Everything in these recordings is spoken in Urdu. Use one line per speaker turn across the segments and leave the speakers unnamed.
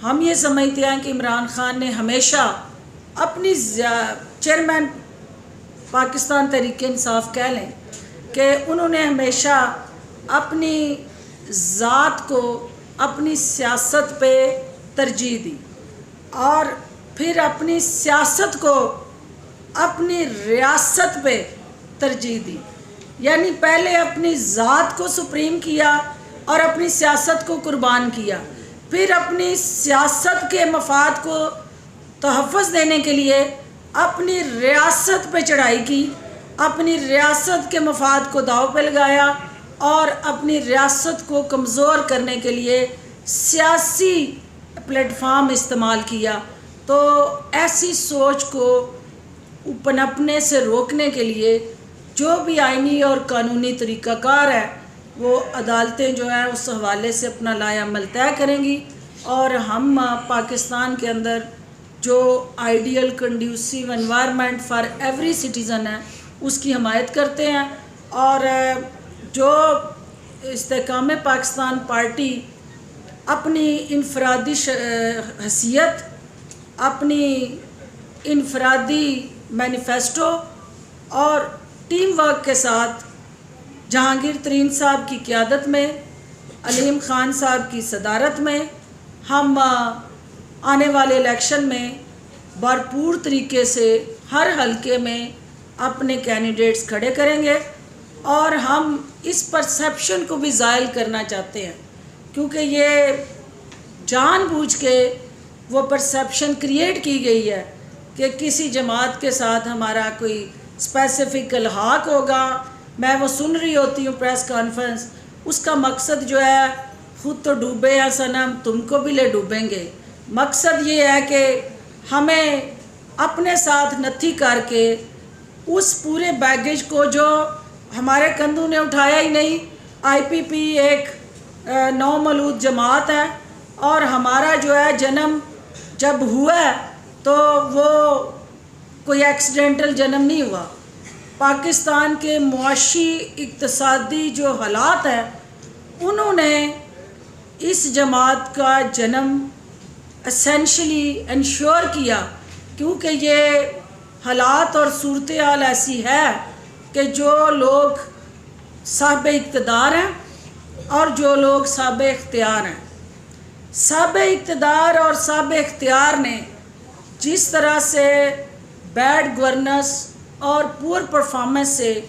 ہم یہ سمجھتے ہیں کہ عمران خان نے ہمیشہ اپنی چیئرمین پاکستان تحریک انصاف کہہ لیں کہ انہوں نے ہمیشہ اپنی ذات کو اپنی سیاست پہ ترجیح دی اور پھر اپنی سیاست کو اپنی ریاست پہ ترجیح دی، یعنی پہلے اپنی ذات کو سپریم کیا اور اپنی سیاست کو قربان کیا، پھر اپنی سیاست کے مفاد کو تحفظ دینے کے لیے اپنی ریاست پہ چڑھائی کی، اپنی ریاست کے مفاد کو داؤ پہ لگایا اور اپنی ریاست کو کمزور کرنے کے لیے سیاسی پلیٹ فارم استعمال کیا۔ تو ایسی سوچ کو پنپنے سے روکنے کے لیے جو بھی آئینی اور قانونی طریقہ کار ہے وہ عدالتیں جو ہیں اس حوالے سے اپنا لائحہ عمل طے کریں گی، اور ہم پاکستان کے اندر جو ideal conducive environment for every citizen ہے اس کی حمایت کرتے ہیں، اور جو استحکام پاکستان پارٹی اپنی انفرادی حیثیت، اپنی انفرادی مینیفیسٹو اور ٹیم ورک کے ساتھ جہانگیر ترین صاحب کی قیادت میں، علیم خان صاحب کی صدارت میں ہم آنے والے الیکشن میں بھرپور طریقے سے ہر حلقے میں اپنے کینڈیڈیٹس کھڑے کریں گے، اور ہم اس پرسیپشن کو بھی زائل کرنا چاہتے ہیں کیونکہ یہ جان بوجھ کے وہ پرسیپشن کریٹ کی گئی ہے کہ کسی جماعت کے ساتھ ہمارا کوئی اسپیسیفک الحاق ہوگا۔ میں وہ سن رہی ہوتی ہوں پریس کانفرنس، اس کا مقصد جو ہے خود تو ڈوبے یا صنم تم کو بھی لے ڈوبیں گے، مقصد یہ ہے کہ ہمیں اپنے ساتھ نتھی کر کے اس پورے بیگیج کو جو ہمارے کندھوں نے اٹھایا ہی نہیں۔ آئی پی پی ایک نومولود جماعت ہے اور ہمارا جو ہے جنم جب ہوا ہے تو وہ کوئی ایکسیڈنٹل جنم نہیں ہوا۔ پاکستان کے معاشی اقتصادی جو حالات ہیں انہوں نے اس جماعت کا جنم اسینشلی انشور کیا، کیونکہ یہ حالات اور صورتحال ایسی ہے کہ جو لوگ صاحب اقتدار ہیں اور جو لوگ صاحب اختیار ہیں، صاحب اقتدار اور صاحب اختیار نے جس طرح سے بیڈ گورننس اور پور پرفارمنس سے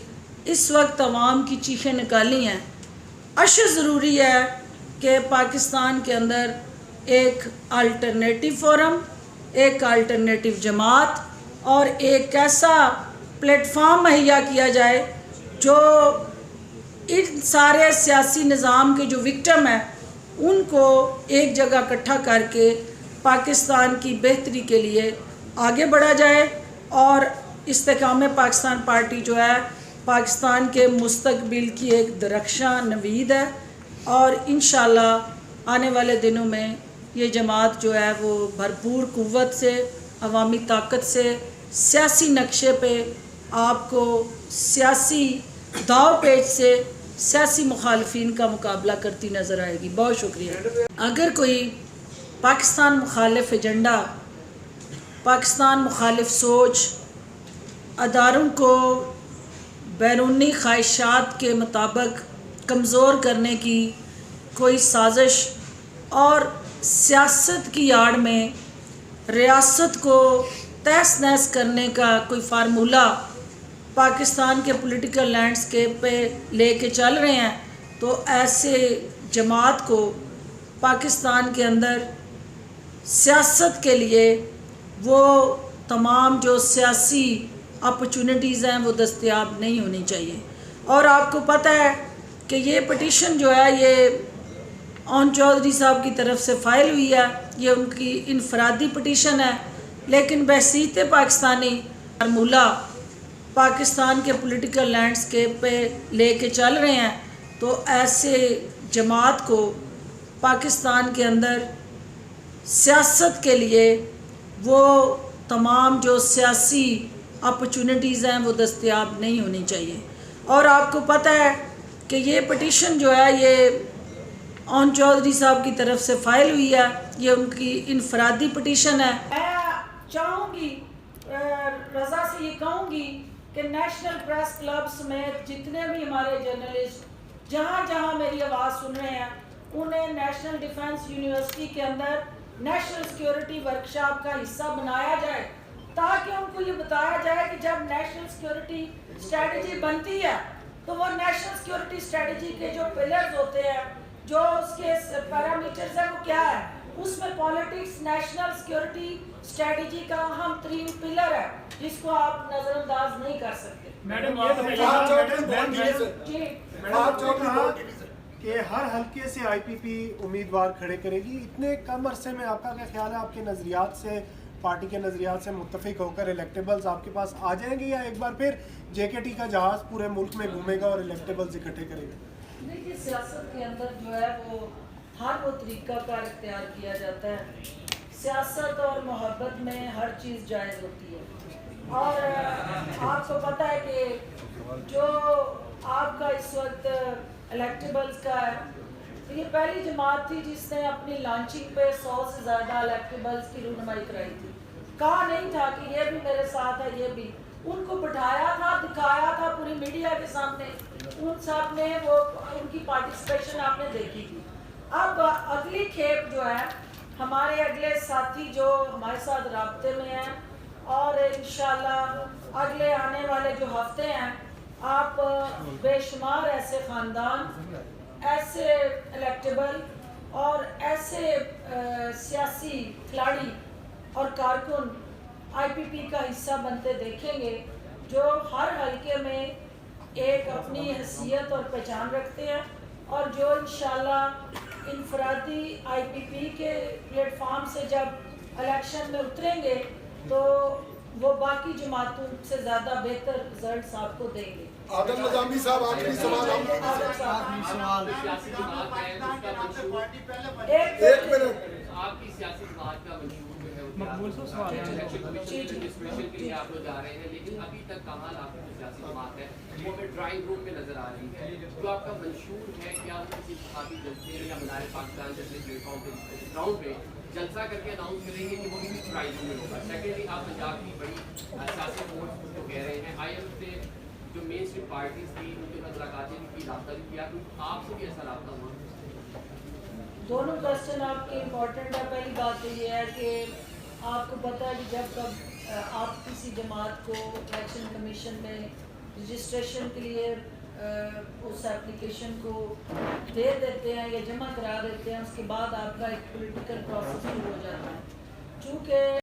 اس وقت عوام کی چیخیں نکالی ہیں، اشد ضروری ہے کہ پاکستان کے اندر ایک الٹرنیٹیو فورم، ایک الٹرنیٹیو جماعت اور ایک ایسا پلیٹ فارم مہیا کیا جائے جو ان سارے سیاسی نظام کے جو وکٹم ہیں ان کو ایک جگہ اکٹھا کر کے پاکستان کی بہتری کے لیے آگے بڑھا جائے، اور استحکام پاکستان پارٹی جو ہے پاکستان کے مستقبل کی ایک درخشاں نوید ہے، اور انشاءاللہ آنے والے دنوں میں یہ جماعت جو ہے وہ بھرپور قوت سے، عوامی طاقت سے، سیاسی نقشے پہ آپ کو سیاسی داؤ پیچ سے سیاسی مخالفین کا مقابلہ کرتی نظر آئے گی۔ بہت شکریہ۔ اگر کوئی پاکستان مخالف ایجنڈا، پاکستان مخالف سوچ، اداروں کو بیرونی خواہشات کے مطابق کمزور کرنے کی کوئی سازش اور سیاست کی آڑ میں ریاست کو تہس نہس کرنے کا کوئی فارمولہ پاکستان کے پولیٹیکل لینڈسکیپ پہ لے کے چل رہے ہیں، تو ایسے جماعت کو پاکستان کے اندر سیاست کے لیے وہ تمام جو سیاسی اپرچونٹیز ہیں وہ دستیاب نہیں ہونی چاہیے۔ اور آپ کو پتہ ہے کہ یہ پٹیشن جو ہے یہ اون چودھری صاحب کی طرف سے فائل ہوئی ہے، یہ ان کی انفرادی پٹیشن ہے، لیکن بحیثیت پاکستانی فارمولہ پاکستان کے پولیٹیکل لینڈسکیپ پہ لے کے چل رہے ہیں، تو ایسے جماعت کو پاکستان کے اندر سیاست کے لیے وہ تمام جو سیاسی اپرچونٹیز ہیں وہ دستیاب نہیں ہونی چاہیے۔ اور آپ کو پتہ ہے کہ یہ پٹیشن جو ہے یہ اون چودھری صاحب کی طرف سے فائل ہوئی ہے. یہ ان کی انفرادی پٹیشن ہے. میں چاہوں گی رضا سے یہ کہوں گی کہ نیشنل پریس کلب سمیت جتنے بھی ہمارے جرنلسٹ جہاں جہاں میری آواز سن رہے ہیں انہیں نیشنل ڈیفنس یونیورسٹی کے اندر نیشنل سیکیورٹی ورکشاپ کا حصہ بنایا جائے تاکہ ان کو یہ بتایا جائے کہ جب نیشنل سیکیورٹی اسٹریٹجی بنتی ہے تو وہ نیشنل سیکیورٹی اسٹریٹجی کے جو پلرز ہوتے ہیں جو اس کے پیرامیٹرز ہیں وہ کیا ہے. اس میں پالیٹکس نیشنل سیکیورٹی اسٹریٹجی کا اہم ترین پلر ہے جس کو آپ نظر انداز نہیں کر سکتے.
کہ ہر حلقے سے آئی پی پی امیدوار کھڑے کرے گی. اتنے کم عرصے میں آپ کا کیا خیال ہے, آپ کے نظریات سے پارٹی کے نظریات سے متفق ہو کر الیکٹیبلز آپ کے پاس آ جائیں گے یا ایک بار پھر جے کے ٹی کا جہاز پورے ملک میں گھومے گا اور الیکٹیبلز اکٹھے کرے گا؟
دیکھیے سیاست کے اندر جو ہے وہ ہر وہ طریقہ کار اختیار کیا جاتا ہے. سیاست اور محبت میں ہر چیز جائز ہوتی ہے اور آپ کو پتہ ہے کہ جو آپ کا اس وقت الیکٹیبلز کا ہے تو یہ پہلی جماعت تھی جس نے اپنی لانچنگ پہ 100 سے زیادہ الیکٹیبلز کی رونمائی کرائی تھی. کہا نہیں تھا کہ یہ بھی میرے ساتھ ہے, یہ بھی ان کو بٹھایا تھا, دکھایا تھا پوری میڈیا کے سامنے. ان سب نے وہ ان کی پارٹیسپیشن آپ نے دیکھی تھی. اب اگلی کھیپ جو ہے ہمارے اگلے ساتھی جو ہمارے ساتھ رابطے میں ہیں اور انشاءاللہ اگلے آنے والے جو ہفتے ہیں آپ بے شمار ایسے خاندان, ایسے الیکٹیبل اور ایسے سیاسی کھلاڑی اور کارکن آئی پی پی کا حصہ بنتے دیکھیں گے جو ہر حلقے میں ایک اپنی حیثیت اور پہچان رکھتے ہیں اور جو انشاءاللہ انفرادی آئی پی پی کے پلیٹ فارم سے جب الیکشن میں اتریں گے تو وہ باقی جماعتوں سے زیادہ بہتر رزلٹس آپ کو دیں گے.
عادل نظامی صاحب آخری سوال. ایک منٹ.
آپ کی سیاسی جماعت کا منشور جو ہے اسپیشل کے لیے آپ لوگ جا رہے ہیں, لیکن ابھی تک کمال آپ کی سیاسی جماعت ہے وہ ہمیں ڈرائنگ روم میں نظر آ رہی ہے. جو آپ کا منشور ہے کیا وہ کسی انتخابی جلسے یا مدار پاکستان جیسے پلیٹ فارم پہ گراؤنڈ پہ جلسہ کر کے اناؤنس کریں گے کہ وہ بھی ڈرائنگ روم میں ہوگا؟ سیکنڈلی آپ پنجاب کی بڑی سیاسی فورس کو کہہ رہے ہیں آئی ایم سے جو مین اسٹریم پارٹیز تھی ان کے ملاقاتیں کی, رابطہ بھی کیا, آپ سے بھی ایسا رابطہ ہوا؟
دونوں کوشچن آپ کے امپورٹنٹ ہے. پہلی بات تو یہ ہے کہ آپ کو پتہ ہے کہ جب کب آپ کسی جماعت کو الیکشن کمیشن میں رجسٹریشن کے لیے اس اپلیکیشن کو دے دیتے ہیں یا جمع کرا دیتے ہیں اس کے بعد آپ کا ایک پولیٹیکل پروسیس شروع ہو جاتا ہے. چونکہ